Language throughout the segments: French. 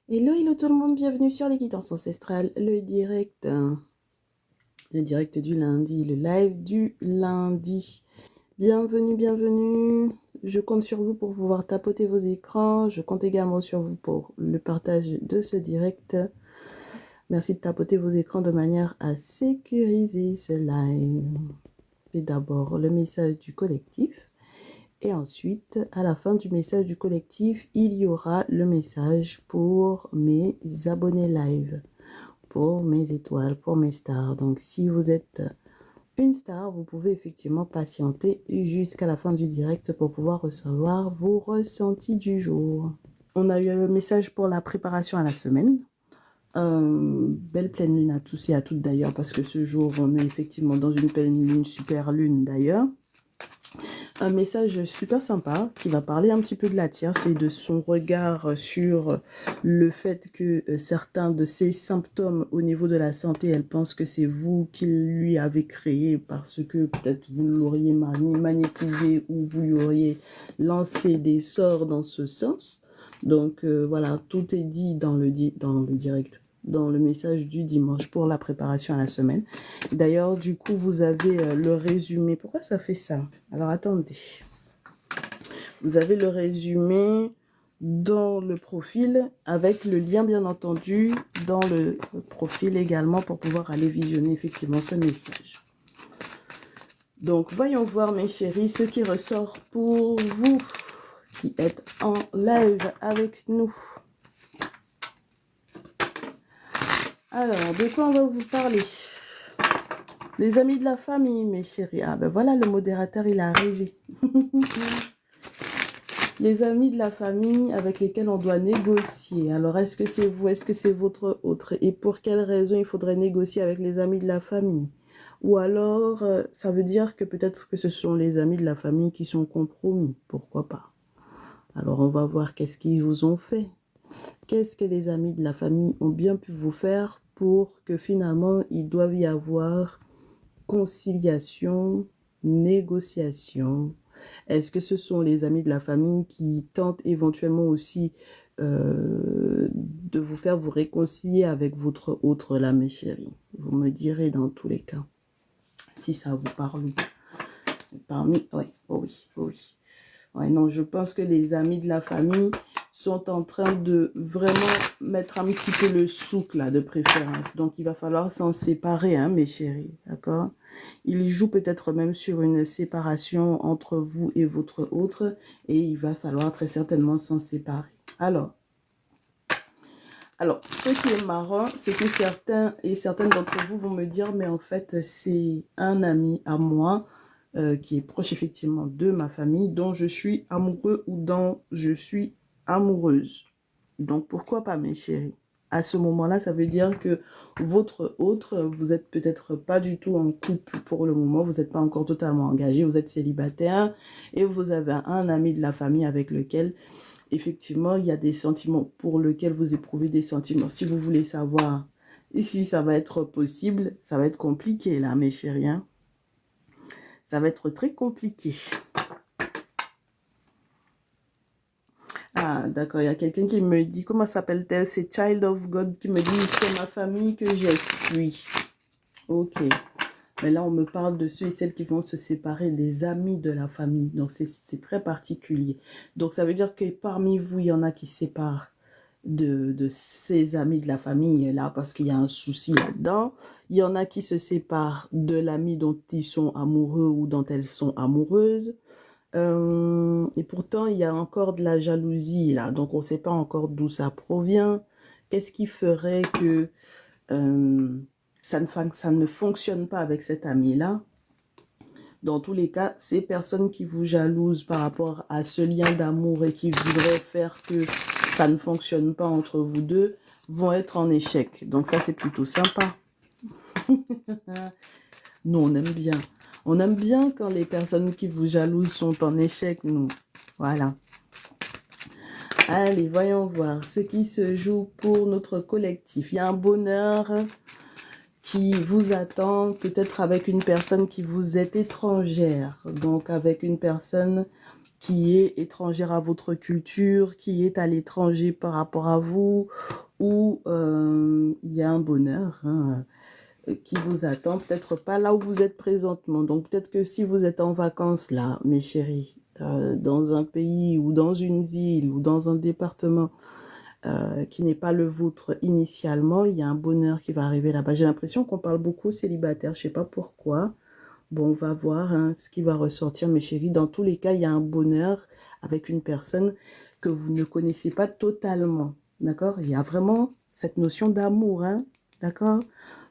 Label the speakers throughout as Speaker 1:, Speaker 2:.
Speaker 1: Hello, hello tout le monde, bienvenue sur les guidances ancestrales, le direct du lundi, le live du lundi. Bienvenue, bienvenue. Je compte sur vous pour pouvoir tapoter vos écrans. Je compte également sur vous pour le partage de ce direct. Merci de tapoter vos écrans de manière à sécuriser ce live. Et d'abord, le message du collectif. Et ensuite, à la fin du message du collectif, il y aura le message pour mes abonnés live, pour mes étoiles, pour mes stars. Donc, si vous êtes une star, vous pouvez effectivement patienter jusqu'à la fin du direct pour pouvoir recevoir vos ressentis du jour. On a eu un message pour la préparation à la semaine. Belle pleine lune à tous et à toutes d'ailleurs, parce que ce jour, on est effectivement dans une pleine lune, super lune d'ailleurs. Un message super sympa qui va parler un petit peu de la tierce et de son regard sur le fait que certains de ses symptômes au niveau de la santé, elle pense que c'est vous qui lui avez créé parce que peut-être vous l'auriez magnétisé ou vous lui auriez lancé des sorts dans ce sens. Donc voilà, tout est dit dans le direct, dans le message du dimanche pour la préparation à la semaine. D'ailleurs, du coup, vous avez le résumé. Pourquoi ça fait ça? Alors, attendez. Vous avez le résumé dans le profil avec le lien, bien entendu, dans le profil également pour pouvoir aller visionner effectivement ce message. Donc, voyons voir, mes chéris, ce qui ressort pour vous qui êtes en live avec nous. Alors, de quoi on va vous parler? Les amis de la famille, mes chéris. Ah ben voilà, le modérateur, il est arrivé. Les amis de la famille avec lesquels on doit négocier. Alors, est-ce que c'est vous? Est-ce que c'est votre autre? Et pour quelle raison il faudrait négocier avec les amis de la famille? Ou alors, ça veut dire que peut-être que ce sont les amis de la famille qui sont compromis. Pourquoi pas? Alors, on va voir qu'est-ce qu'ils vous ont fait. Qu'est-ce que les amis de la famille ont bien pu vous faire pour que finalement, il doive y avoir conciliation, négociation. Est-ce que ce sont les amis de la famille qui tentent éventuellement aussi de vous faire vous réconcilier avec votre autre là, mes chéris? Vous me direz dans tous les cas si ça vous parle. Parmi, ouais, oh oui, oh oui. Ouais, non, je pense que les amis de la famille sont en train de vraiment mettre un petit peu le souk là, de préférence. Donc, il va falloir s'en séparer, hein, mes chéris, d'accord? Il joue peut-être même sur une séparation entre vous et votre autre, et il va falloir très certainement s'en séparer. Alors, ce qui est marrant, c'est que certains et certaines d'entre vous vont me dire, mais en fait, c'est un ami à moi qui est proche effectivement de ma famille, dont je suis amoureux ou dont je suis amoureuse. Donc, pourquoi pas, mes chéris? À ce moment-là, ça veut dire que votre autre, vous êtes peut-être pas du tout en couple pour le moment, vous n'êtes pas encore totalement engagé, vous êtes célibataire et vous avez un ami de la famille avec lequel, effectivement, il y a des sentiments pour lesquels vous éprouvez des sentiments. Si vous voulez savoir si ça va être possible, ça va être compliqué là, mes chéris, hein? Ça va être très compliqué. Ah, d'accord, il y a quelqu'un qui me dit, comment s'appelle-t-elle? C'est Child of God qui me dit, c'est ma famille que j'ai fui. Ok. Mais là, on me parle de ceux et celles qui vont se séparer des amis de la famille. Donc, c'est très particulier. Donc, ça veut dire que parmi vous, il y en a qui se séparent de ces amis de la famille là parce qu'il y a un souci là-dedans. Il y en a qui se séparent de l'ami dont ils sont amoureux ou dont elles sont amoureuses. Et pourtant, il y a encore de la jalousie là. Donc, on ne sait pas encore d'où ça provient. Qu'est-ce qui ferait que ça ne fonctionne pas avec cet ami-là? Dans tous les cas, ces personnes qui vous jalousent par rapport à ce lien d'amour et qui voudraient faire que ça ne fonctionne pas entre vous deux, vont être en échec. Donc ça, c'est plutôt sympa. Nous, on aime bien. On aime bien quand les personnes qui vous jalousent sont en échec, nous. Voilà. Allez, voyons voir ce qui se joue pour notre collectif. Il y a un bonheur qui vous attend, peut-être avec une personne qui vous est étrangère. Donc, avec une personne qui est étrangère à votre culture, qui est à l'étranger par rapport à vous, ou il y a un bonheur qui vous attend, peut-être pas là où vous êtes présentement. Donc peut-être que si vous êtes en vacances là, mes chéris, dans un pays ou dans une ville ou dans un département qui n'est pas le vôtre initialement, il y a un bonheur qui va arriver là-bas. J'ai l'impression qu'on parle beaucoup célibataire, je sais pas pourquoi. Bon, on va voir ce qui va ressortir, mes chéris. Dans tous les cas, il y a un bonheur avec une personne que vous ne connaissez pas totalement. D'accord? Il y a vraiment cette notion d'amour, hein? D'accord?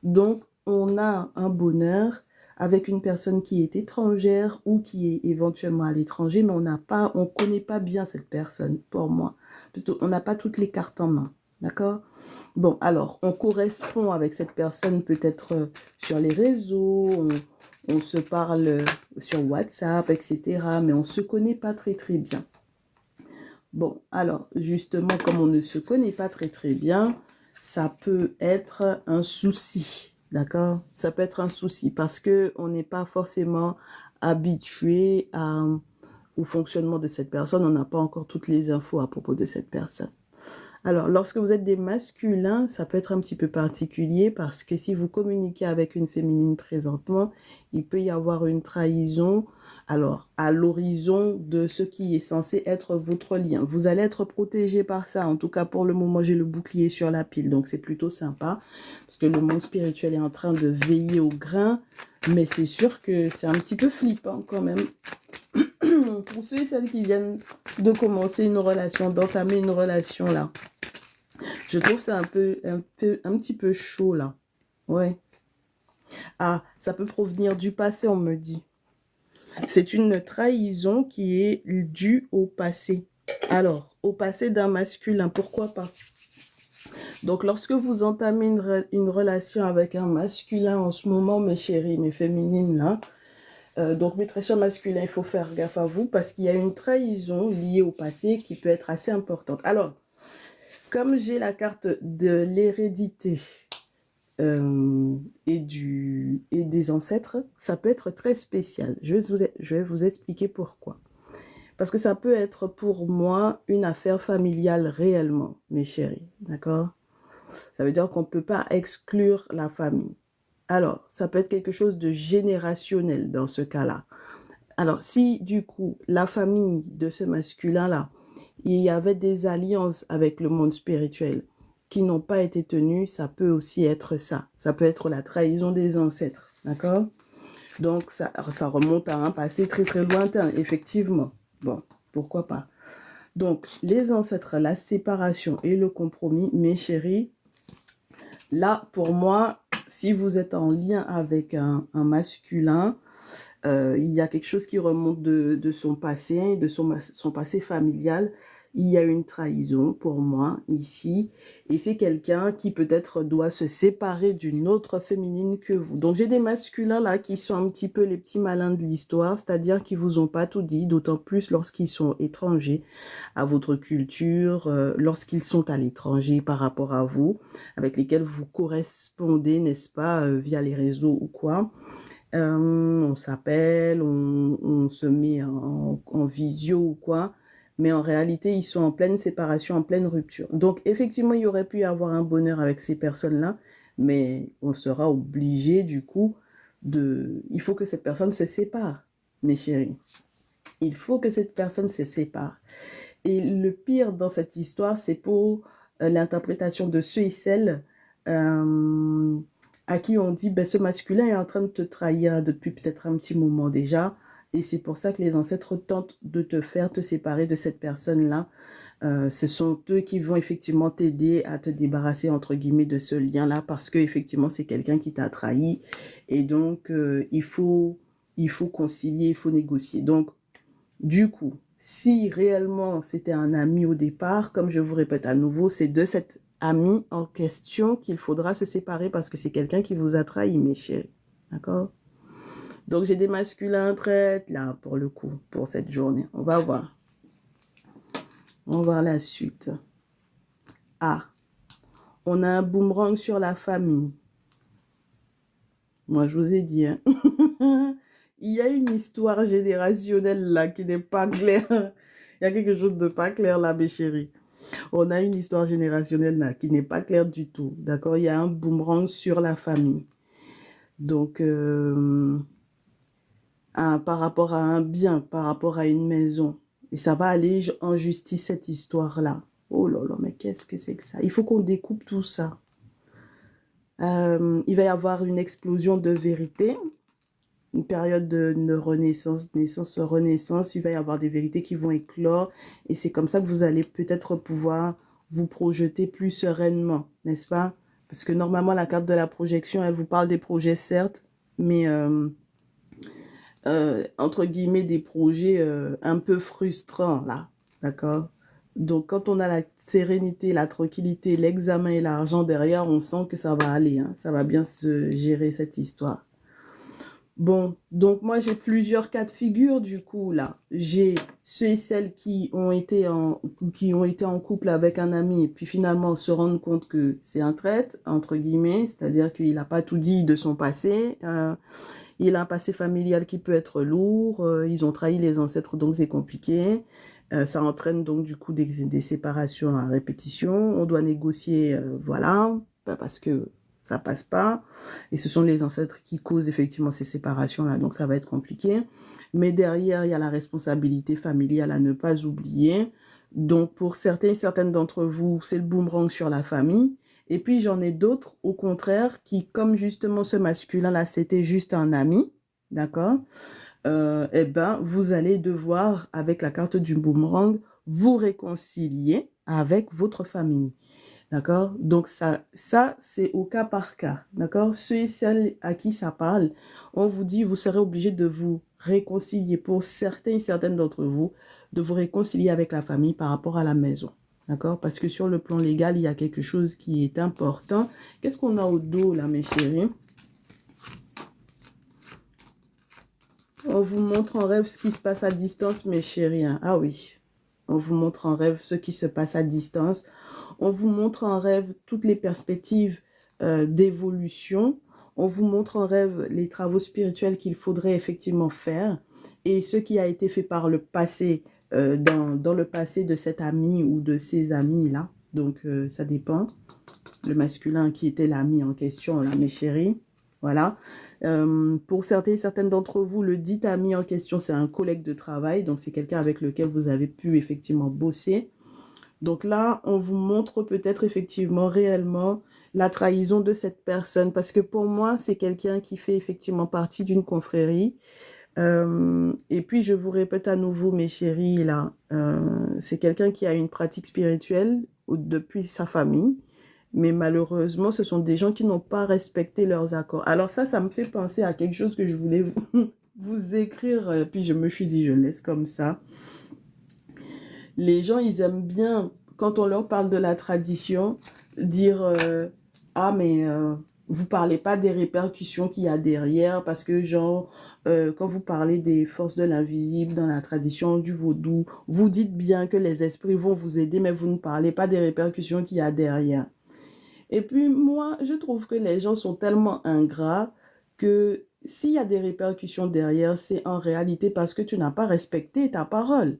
Speaker 1: Donc, on a un bonheur avec une personne qui est étrangère ou qui est éventuellement à l'étranger, mais on connaît pas bien cette personne, pour moi. Plutôt, on n'a pas toutes les cartes en main. D'accord? Bon, alors, on correspond avec cette personne peut-être sur les réseaux, on se parle sur WhatsApp, etc. Mais on ne se connaît pas très très bien. Bon, alors, justement, comme on ne se connaît pas très très bien, ça peut être un souci, d'accord? Ça peut être un souci parce qu'on n'est pas forcément habitué au fonctionnement de cette personne. On n'a pas encore toutes les infos à propos de cette personne. Alors, lorsque vous êtes des masculins, ça peut être un petit peu particulier parce que si vous communiquez avec une féminine présentement, il peut y avoir une trahison, alors à l'horizon de ce qui est censé être votre lien. Vous allez être protégé par ça. En tout cas, pour le moment, j'ai le bouclier sur la pile, donc c'est plutôt sympa parce que le monde spirituel est en train de veiller au grain, mais c'est sûr que c'est un petit peu flippant quand même. Pour ceux et celles qui viennent de commencer une relation, d'entamer une relation là. Je trouve ça un petit peu chaud là. Ouais. Ah, ça peut provenir du passé, on me dit. C'est une trahison qui est due au passé. Alors, au passé d'un masculin, pourquoi pas? Donc, lorsque vous entamez une relation avec un masculin en ce moment, mes chéris, mes féminines là, donc mes très chers masculins, il faut faire gaffe à vous parce qu'il y a une trahison liée au passé qui peut être assez importante. Alors, comme j'ai la carte de l'hérédité et des ancêtres, ça peut être très spécial. Je vais vous expliquer pourquoi. Parce que ça peut être pour moi une affaire familiale réellement, mes chéris, d'accord? Ça veut dire qu'on ne peut pas exclure la famille. Alors, ça peut être quelque chose de générationnel dans ce cas-là. Alors, si du coup, la famille de ce masculin-là, il y avait des alliances avec le monde spirituel qui n'ont pas été tenues, ça peut aussi être ça. Ça peut être la trahison des ancêtres, d'accord? Donc, ça remonte à un passé très très lointain, effectivement. Bon, pourquoi pas. Donc, les ancêtres, la séparation et le compromis, mes chéris, là, pour moi, si vous êtes en lien avec un masculin, il y a quelque chose qui remonte de son passé, de son passé familial. Il y a une trahison pour moi ici. Et c'est quelqu'un qui peut-être doit se séparer d'une autre féminine que vous. Donc j'ai des masculins là qui sont un petit peu les petits malins de l'histoire, c'est-à-dire qui vous ont pas tout dit, d'autant plus lorsqu'ils sont étrangers à votre culture, lorsqu'ils sont à l'étranger par rapport à vous, avec lesquels vous correspondez, n'est-ce pas, via les réseaux ou quoi. On s'appelle, on se met en visio ou quoi, mais en réalité, ils sont en pleine séparation, en pleine rupture. Donc, effectivement, il y aurait pu y avoir un bonheur avec ces personnes-là, mais on sera obligé, du coup, il faut que cette personne se sépare, mes chéris. Il faut que cette personne se sépare. Et le pire dans cette histoire, c'est pour l'interprétation de ceux et celles à qui on dit, ben, ce masculin est en train de te trahir depuis peut-être un petit moment déjà, et c'est pour ça que les ancêtres tentent de te faire te séparer de cette personne-là. Ce sont eux qui vont effectivement t'aider à te débarrasser, entre guillemets, de ce lien-là, parce que effectivement c'est quelqu'un qui t'a trahi, et donc il faut concilier, il faut négocier. Donc, du coup, si réellement c'était un ami au départ, comme je vous répète à nouveau, c'est de cet ami en question qu'il faudra se séparer parce que c'est quelqu'un qui vous a trahi, mes chéris. D'accord? Donc, j'ai des masculins traites là, pour le coup, pour cette journée. On va voir. On va voir la suite. Ah, on a un boomerang sur la famille. Moi, je vous ai dit, hein. Il y a une histoire générationnelle là qui n'est pas claire. Il y a quelque chose de pas clair là, mes chéris. On a une histoire générationnelle là qui n'est pas claire du tout. D'accord? Il y a un boomerang sur la famille. Donc, par rapport à un bien, par rapport à une maison. Et ça va aller en justice, cette histoire-là. Oh là là, mais qu'est-ce que c'est que ça? Il faut qu'on découpe tout ça. Il va y avoir une explosion de vérité, une période de renaissance, naissance, renaissance. Il va y avoir des vérités qui vont éclore. Et c'est comme ça que vous allez peut-être pouvoir vous projeter plus sereinement, n'est-ce pas? Parce que normalement, la carte de la projection, elle vous parle des projets, certes, mais entre guillemets, des projets un peu frustrants, là. D'accord? Donc, quand on a la sérénité, la tranquillité, l'examen et l'argent derrière, on sent que ça va aller, hein. Ça va bien se gérer, cette histoire. Bon, donc moi, j'ai plusieurs cas de figure, du coup, là. J'ai ceux et celles qui ont été en couple avec un ami et puis finalement se rendent compte que c'est un traître, entre guillemets, c'est-à-dire qu'il n'a pas tout dit de son passé. Il a un passé familial qui peut être lourd. Ils ont trahi les ancêtres, donc c'est compliqué. Ça entraîne donc du coup des séparations à répétition. On doit négocier, voilà, parce que ça passe pas. Et ce sont les ancêtres qui causent effectivement ces séparations-là, donc ça va être compliqué. Mais derrière, il y a la responsabilité familiale à ne pas oublier. Donc pour certains et certaines d'entre vous, c'est le boomerang sur la famille. Et puis j'en ai d'autres, au contraire, qui, comme justement ce masculin-là, c'était juste un ami, d'accord? Eh ben, vous allez devoir, avec la carte du boomerang, vous réconcilier avec votre famille. D'accord? Donc, ça c'est au cas par cas. D'accord? Ceux et celles à qui ça parle, on vous dit, vous serez obligé de vous réconcilier pour certains et certaines d'entre vous, de vous réconcilier avec la famille par rapport à la maison. D'accord? Parce que sur le plan légal, il y a quelque chose qui est important. Qu'est-ce qu'on a au dos, là, mes chéris? On vous montre en rêve ce qui se passe à distance, mes chéris. Ah oui. On vous montre en rêve ce qui se passe à distance. On vous montre en rêve toutes les perspectives d'évolution. On vous montre en rêve les travaux spirituels qu'il faudrait effectivement faire et ce qui a été fait par le passé, dans le passé de cet ami ou de ces amis-là. Donc, ça dépend. Le masculin qui était l'ami en question, là, mes chéris. Voilà. Pour certaines d'entre vous, le dit ami en question, c'est un collègue de travail. Donc, c'est quelqu'un avec lequel vous avez pu effectivement bosser. Donc là, on vous montre peut-être effectivement réellement la trahison de cette personne. Parce que pour moi, c'est quelqu'un qui fait effectivement partie d'une confrérie. Et puis, je vous répète à nouveau, mes chéris, là, c'est quelqu'un qui a une pratique spirituelle depuis sa famille. Mais malheureusement, ce sont des gens qui n'ont pas respecté leurs accords. Alors ça me fait penser à quelque chose que je voulais vous écrire. Puis je me suis dit, je laisse comme ça. Les gens, ils aiment bien, quand on leur parle de la tradition, dire ah, mais vous parlez pas des répercussions qu'il y a derrière, parce que genre, quand vous parlez des forces de l'invisible dans la tradition du vaudou, vous dites bien que les esprits vont vous aider, mais vous ne parlez pas des répercussions qu'il y a derrière. Et puis moi, je trouve que les gens sont tellement ingrats que s'il y a des répercussions derrière, c'est en réalité parce que tu n'as pas respecté ta parole.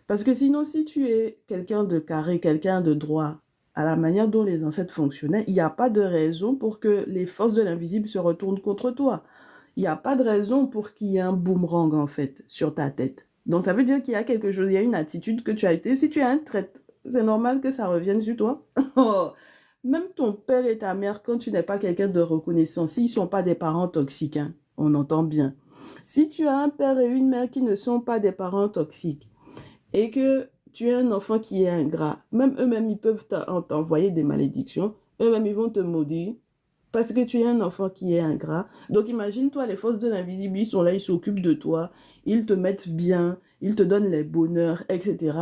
Speaker 1: Parce que sinon, si tu es quelqu'un de carré, quelqu'un de droit, à la manière dont les ancêtres fonctionnaient, il n'y a pas de raison pour que les forces de l'invisible se retournent contre toi. Il n'y a pas de raison pour qu'il y ait un boomerang, en fait, sur ta tête. Donc, ça veut dire qu'il y a quelque chose, il y a une attitude que tu as été. Si tu as un trait, c'est normal que ça revienne sur toi. Même ton père et ta mère, quand tu n'es pas quelqu'un de reconnaissant, s'ils ne sont pas des parents toxiques, hein, on entend bien. Si tu as un père et une mère qui ne sont pas des parents toxiques, et que tu es un enfant qui est ingrat, même eux-mêmes, ils peuvent t'envoyer des malédictions, eux-mêmes, ils vont te maudire, parce que tu es un enfant qui est ingrat. Donc imagine-toi, les forces de l'invisible, ils sont là, ils s'occupent de toi, ils te mettent bien, ils te donnent les bonheurs, etc.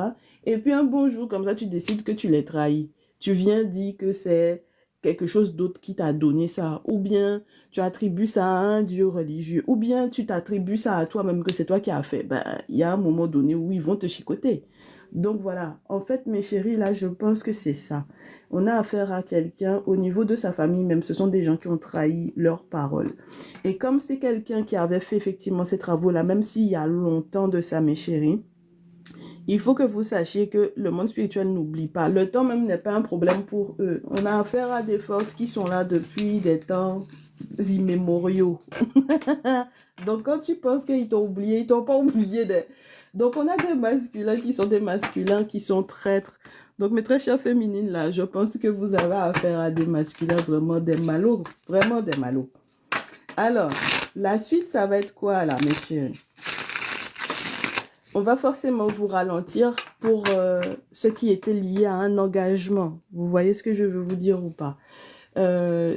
Speaker 1: Et puis un bon jour, comme ça, tu décides que tu les trahis. Tu viens dire que c'est quelque chose d'autre qui t'a donné ça, ou bien tu attribues ça à un dieu religieux, ou bien tu t'attribues ça à toi-même, que c'est toi qui as fait. Ben, il y a un moment donné où ils vont te chicoter. Donc voilà, en fait, mes chéris, là, je pense que c'est ça. On a affaire à quelqu'un au niveau de sa famille, même ce sont des gens qui ont trahi leurs paroles. Et comme c'est quelqu'un qui avait fait effectivement ces travaux-là, même s'il y a longtemps de ça, mes chéris, il faut que vous sachiez que le monde spirituel n'oublie pas. Le temps même n'est pas un problème pour eux. On a affaire à des forces qui sont là depuis des temps immémoriaux. Donc, quand tu penses qu'ils t'ont oublié, ils t'ont pas oublié. Donc, on a des masculins qui sont des masculins qui sont traîtres. Donc, mes très chères féminines, là, je pense que vous avez affaire à des masculins vraiment des malauds. Vraiment des malauds. Alors, la suite, ça va être quoi, là, mes chéris? On va forcément vous ralentir pour ce qui était lié à un engagement. Vous voyez ce que je veux vous dire ou pas?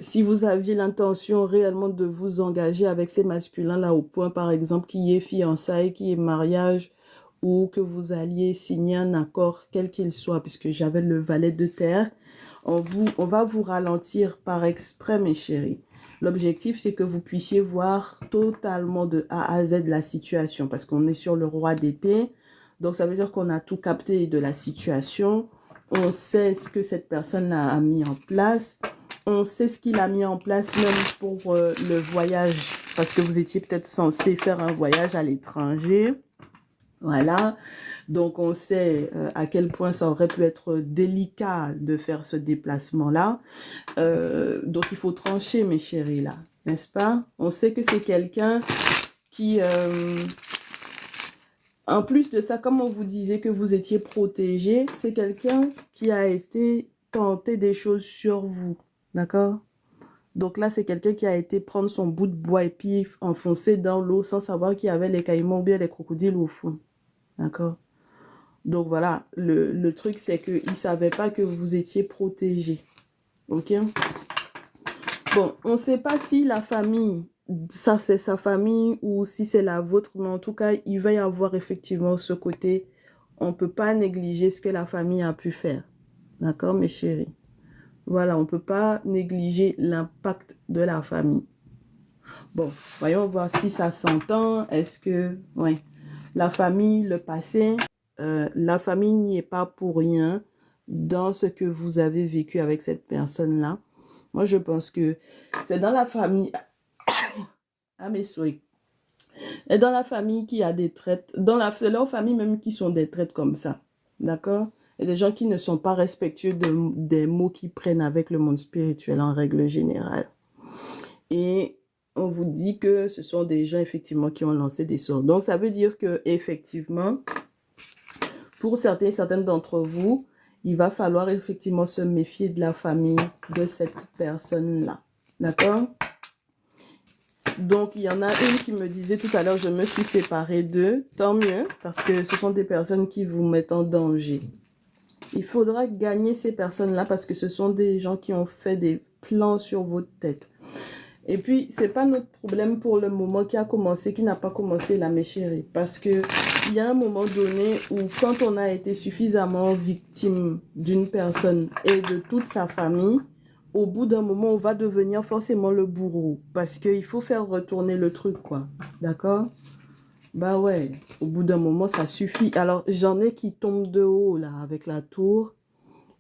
Speaker 1: Si vous aviez l'intention réellement de vous engager avec ces masculins-là au point, par exemple, qu'il y ait fiançailles, qu'il y ait mariage, ou que vous alliez signer un accord, quel qu'il soit, puisque j'avais le valet de terre, on va vous ralentir par exprès, mes chéris. L'objectif, c'est que vous puissiez voir totalement de A à Z la situation, parce qu'on est sur le roi d'épée. Donc, ça veut dire qu'on a tout capté de la situation. On sait ce que cette personne a mis en place. On sait ce qu'il a mis en place même pour le voyage, parce que vous étiez peut-être censé faire un voyage à l'étranger. Voilà, donc on sait à quel point ça aurait pu être délicat de faire ce déplacement-là. Donc il faut trancher, mes chéris, là, n'est-ce pas? On sait que c'est quelqu'un qui, en plus de ça, comme on vous disait que vous étiez protégé, c'est quelqu'un qui a été tenté des choses sur vous, d'accord? Donc là, c'est quelqu'un qui a été prendre son bout de bois et puis enfoncer dans l'eau sans savoir qu'il y avait les caïmans ou bien les crocodiles au fond. D'accord? Donc voilà, le truc, c'est qu'il ne savait pas que vous étiez protégé. Ok? Bon, on ne sait pas si la famille, ça c'est sa famille ou si c'est la vôtre, mais en tout cas, il va y avoir effectivement ce côté. On ne peut pas négliger ce que la famille a pu faire. D'accord, mes chéris? Voilà, on ne peut pas négliger l'impact de la famille. Bon, voyons voir si ça s'entend. Est-ce que, ouais, la famille, le passé, la famille n'y est pas pour rien dans ce que vous avez vécu avec cette personne-là. Moi, je pense que c'est dans la famille. Ah, mais sorry. Et dans la famille qui a des traites, c'est leur famille même qui sont des traites comme ça. D'accord? Et des gens qui ne sont pas respectueux des mots qu'ils prennent avec le monde spirituel en règle générale. Et on vous dit que ce sont des gens effectivement qui ont lancé des sorts. Donc, ça veut dire que effectivement, pour certaines d'entre vous, il va falloir effectivement se méfier de la famille de cette personne-là. D'accord? Donc, il y en a une qui me disait tout à l'heure, je me suis séparée d'eux. Tant mieux, parce que ce sont des personnes qui vous mettent en danger. Il faudra gagner ces personnes-là parce que ce sont des gens qui ont fait des plans sur votre tête. Et puis, c'est pas notre problème pour le moment qui a commencé, qui n'a pas commencé là, mes chéris. Parce que il y a un moment donné où quand on a été suffisamment victime d'une personne et de toute sa famille, au bout d'un moment, on va devenir forcément le bourreau. Parce qu'il faut faire retourner le truc, quoi. D'accord? Bah ouais, au bout d'un moment, ça suffit. Alors, j'en ai qui tombent de haut, là, avec la tour,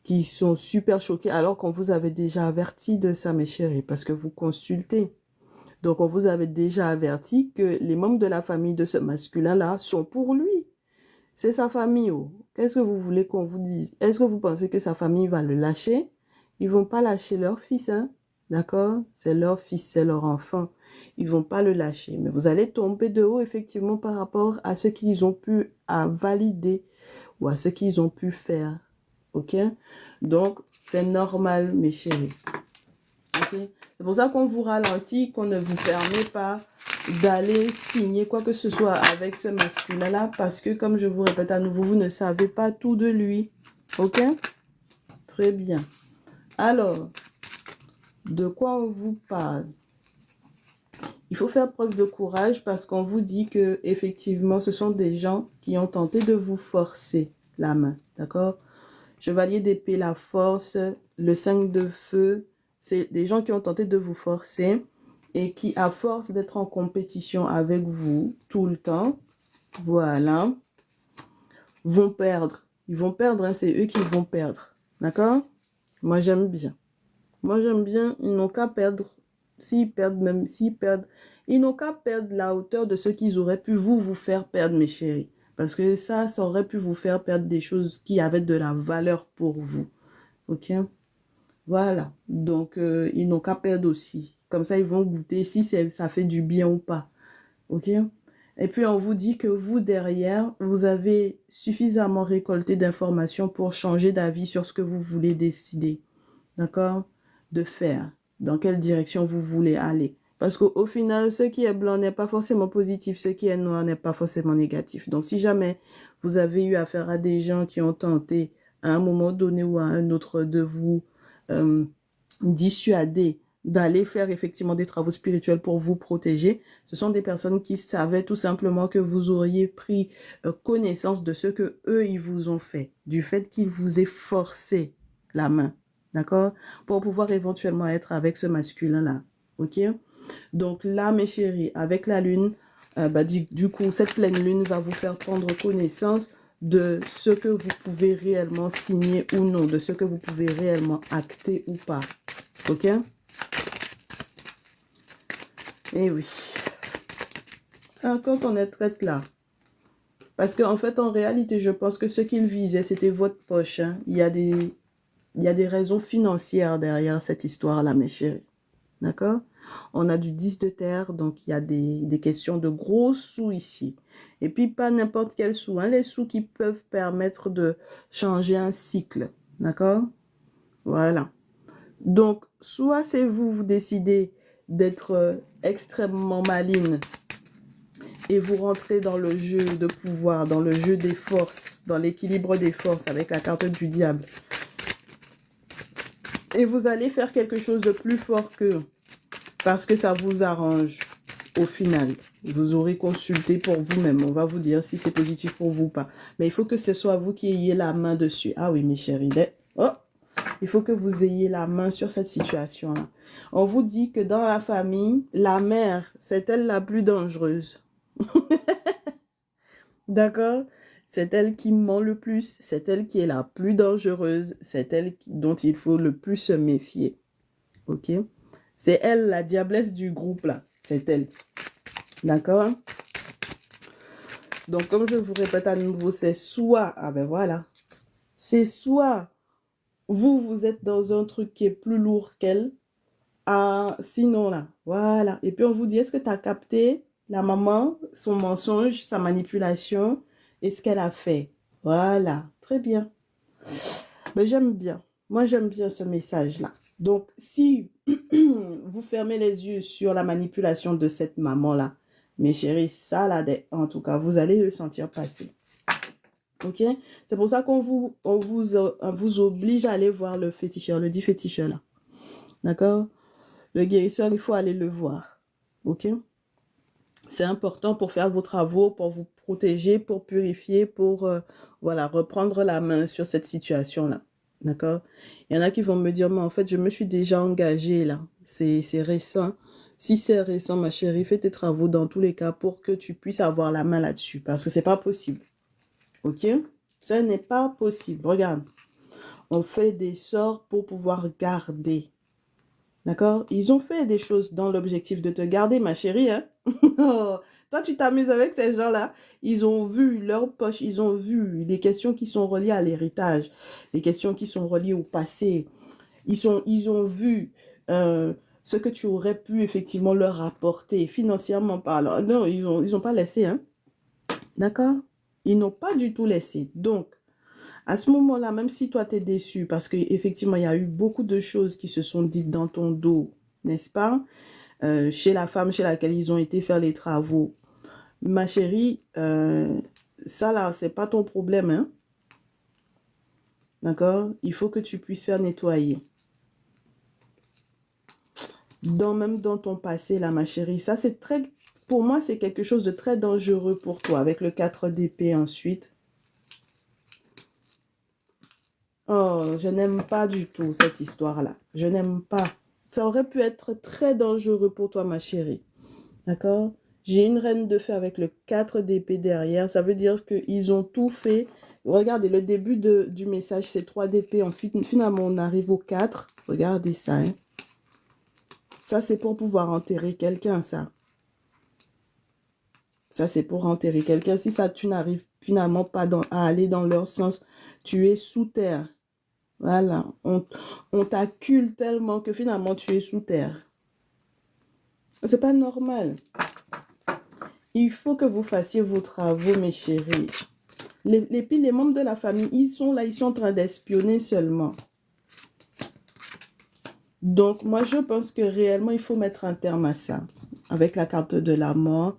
Speaker 1: qui sont super choqués, alors qu'on vous avait déjà averti de ça, mes chéris, parce que vous consultez. Donc, on vous avait déjà averti que les membres de la famille de ce masculin-là sont pour lui. C'est sa famille, oh. Qu'est-ce que vous voulez qu'on vous dise? Est-ce que vous pensez que sa famille va le lâcher? Ils vont pas lâcher leur fils, hein? D'accord? C'est leur fils, c'est leur enfant. Ils vont pas le lâcher. Mais vous allez tomber de haut, effectivement, par rapport à ce qu'ils ont pu valider ou à ce qu'ils ont pu faire. Ok? Donc, c'est normal, mes chéris. Ok? C'est pour ça qu'on vous ralentit, qu'on ne vous permet pas d'aller signer quoi que ce soit avec ce masculin-là, parce que, comme je vous répète à nouveau, vous ne savez pas tout de lui. Ok? Très bien. Alors, de quoi on vous parle? Il faut faire preuve de courage parce qu'on vous dit que effectivement, ce sont des gens qui ont tenté de vous forcer la main. D'accord? Chevalier d'épée, la force, le 5 de feu, c'est des gens qui ont tenté de vous forcer et qui, à force d'être en compétition avec vous tout le temps, voilà, vont perdre. Ils vont perdre, hein, c'est eux qui vont perdre. D'accord? Moi, j'aime bien. Moi, j'aime bien. Ils n'ont qu'à perdre. S'ils perdent, ils n'ont qu'à perdre la hauteur de ce qu'ils auraient pu vous faire perdre, mes chéris. Parce que ça aurait pu vous faire perdre des choses qui avaient de la valeur pour vous. Ok? Voilà. Donc, ils n'ont qu'à perdre aussi. Comme ça, ils vont goûter si ça fait du bien ou pas. Ok? Et puis, on vous dit que vous, derrière, vous avez suffisamment récolté d'informations pour changer d'avis sur ce que vous voulez décider. D'accord? De faire. Dans quelle direction vous voulez aller. Parce qu'au final, ce qui est blanc n'est pas forcément positif, ce qui est noir n'est pas forcément négatif. Donc, si jamais vous avez eu affaire à des gens qui ont tenté à un moment donné ou à un autre de vous dissuader d'aller faire effectivement des travaux spirituels pour vous protéger, ce sont des personnes qui savaient tout simplement que vous auriez pris connaissance de ce que eux ils vous ont fait, du fait qu'ils vous aient forcé la main, d'accord, pour pouvoir éventuellement être avec ce masculin-là, ok? Donc là, mes chéris, avec la lune, du coup, cette pleine lune va vous faire prendre connaissance de ce que vous pouvez réellement signer ou non, de ce que vous pouvez réellement acter ou pas. Ok? Eh oui. Quand on est traite là, parce qu'en fait, en réalité, je pense que ce qu'il visait, c'était votre poche. Hein. Il y a des raisons financières derrière cette histoire-là, mes chéris. D'accord? On a du 10 de terre, donc il y a des questions de gros sous ici. Et puis, pas n'importe quel sous, hein, les sous qui peuvent permettre de changer un cycle. D'accord? Voilà. Donc, soit c'est vous décidez d'être extrêmement maligne et vous rentrez dans le jeu de pouvoir, dans le jeu des forces, dans l'équilibre des forces avec la carte du diable. Et vous allez faire quelque chose de plus fort qu'eux parce que ça vous arrange au final. Vous aurez consulté pour vous-même. On va vous dire si c'est positif pour vous ou pas. Mais il faut que ce soit vous qui ayez la main dessus. Ah oui, mes chéris. Oh! Il faut que vous ayez la main sur cette situation-là. On vous dit que dans la famille, la mère, c'est elle la plus dangereuse. D'accord? C'est elle qui ment le plus. C'est elle qui est la plus dangereuse. C'est elle dont il faut le plus se méfier. Ok? C'est elle, la diablesse du groupe, là. C'est elle. D'accord? Donc, comme je vous répète à nouveau, c'est soit... Ah ben voilà. C'est soit... Vous êtes dans un truc qui est plus lourd qu'elle. Ah, sinon là, voilà. Et puis on vous dit, est-ce que tu as capté la maman, son mensonge, sa manipulation et ce qu'elle a fait? Voilà, très bien. Mais j'aime bien. Moi, j'aime bien ce message-là. Donc, si vous fermez les yeux sur la manipulation de cette maman-là, mes chéris, ça là, en tout cas, vous allez le sentir passer. Ok? C'est pour ça qu'on vous oblige à aller voir le féticheur, le dit féticheur là. D'accord? Le guérisseur, il faut aller le voir. Ok? C'est important pour faire vos travaux, pour vous protéger, pour purifier, pour voilà, reprendre la main sur cette situation-là. D'accord? Il y en a qui vont me dire, mais en fait, je me suis déjà engagée là. C'est récent. Si c'est récent, ma chérie, fais tes travaux dans tous les cas pour que tu puisses avoir la main là-dessus. Parce que c'est pas possible. Ok? Ce n'est pas possible. Regarde. On fait des sorts pour pouvoir garder. D'accord? Ils ont fait des choses dans l'objectif de te garder, ma chérie. Hein? Toi, tu t'amuses avec ces gens-là. Ils ont vu leur poche, ils ont vu les questions qui sont reliées à l'héritage, les questions qui sont reliées au passé. Ils ont vu ce que tu aurais pu effectivement leur apporter financièrement parlant. Non, ils ont pas laissé. Hein? D'accord? Ils n'ont pas du tout laissé. Donc, à ce moment-là, même si toi, tu es déçu, parce qu'effectivement, il y a eu beaucoup de choses qui se sont dites dans ton dos, n'est-ce pas? Chez la femme chez laquelle ils ont été faire les travaux. Ma chérie, ça là, c'est pas ton problème, hein? D'accord? Il faut que tu puisses faire nettoyer. Même dans ton passé, là, ma chérie, ça, c'est très... Pour moi, c'est quelque chose de très dangereux pour toi, avec le 4 d'épée ensuite. Oh, je n'aime pas du tout cette histoire-là. Je n'aime pas. Ça aurait pu être très dangereux pour toi, ma chérie. D'accord? J'ai une reine de feu avec le 4 d'épée derrière. Ça veut dire qu'ils ont tout fait Regardez, le début du message, c'est 3 d'épée. Finalement, on arrive au 4. Regardez ça. Hein. Ça, c'est pour pouvoir enterrer quelqu'un, ça. Ça, c'est pour enterrer quelqu'un. Si ça, tu n'arrives finalement pas à aller dans leur sens, tu es sous terre. Voilà. On t'accule tellement que finalement, tu es sous terre. C'est pas normal. Il faut que vous fassiez vos travaux, mes chéris. Les membres de la famille, ils sont là, ils sont en train d'espionner seulement. Donc, moi, je pense que réellement, il faut mettre un terme à ça. Avec la carte de la mort,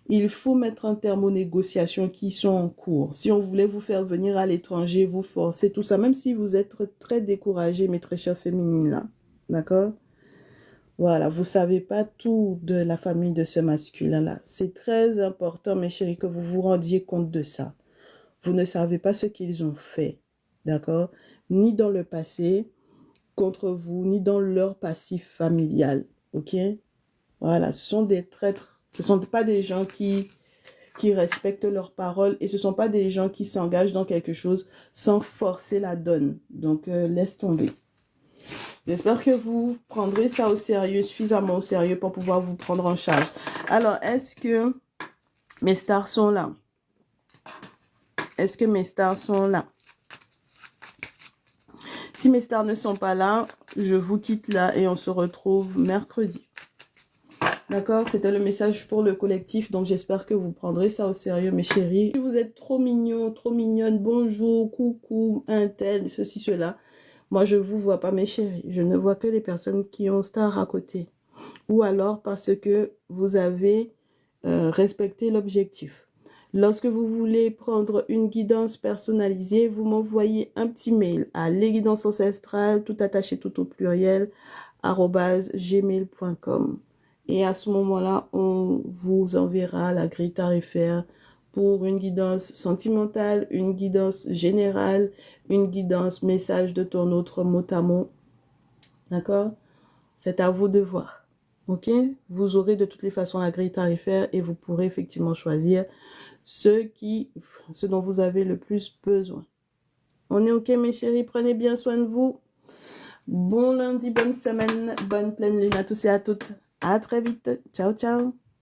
Speaker 1: il faut mettre un terme aux négociations qui sont en cours. Si on voulait vous faire venir à l'étranger, vous forcer, tout ça, même si vous êtes très découragé, mes très chères féminines, là. D'accord? Voilà, vous ne savez pas tout de la famille de ce masculin-là. C'est très important, mes chéris, que vous vous rendiez compte de ça. Vous ne savez pas ce qu'ils ont fait. D'accord? Ni dans le passé, contre vous, ni dans leur passif familial. Ok? Voilà, ce sont des traîtres. Ce ne sont pas des gens qui respectent leurs paroles et ce ne sont pas des gens qui s'engagent dans quelque chose sans forcer la donne. Donc, laisse tomber. J'espère que vous prendrez ça au sérieux, suffisamment au sérieux pour pouvoir vous prendre en charge. Alors, est-ce que mes stars sont là? Est-ce que mes stars sont là? Si mes stars ne sont pas là, je vous quitte là et on se retrouve mercredi. D'accord? C'était le message pour le collectif, donc j'espère que vous prendrez ça au sérieux, mes chéris. Si vous êtes trop mignons, trop mignonnes, bonjour, coucou, un tel, ceci, cela, moi je ne vous vois pas, mes chéris. Je ne vois que les personnes qui ont star à côté. Ou alors parce que vous avez respecté l'objectif. Lorsque vous voulez prendre une guidance personnalisée, vous m'envoyez un petit mail à lesguidancesancestrales, tout attaché, tout au pluriel, @gmail.com. Et à ce moment-là, on vous enverra la grille tarifaire pour une guidance sentimentale, une guidance générale, une guidance message de ton autre mot à mot. D'accord? C'est à vous de voir. Ok? Vous aurez de toutes les façons la grille tarifaire et vous pourrez effectivement choisir ce dont vous avez le plus besoin. On est ok, mes chéris? Prenez bien soin de vous. Bon lundi, bonne semaine, bonne pleine lune à tous et à toutes. À très vite. Ciao, ciao.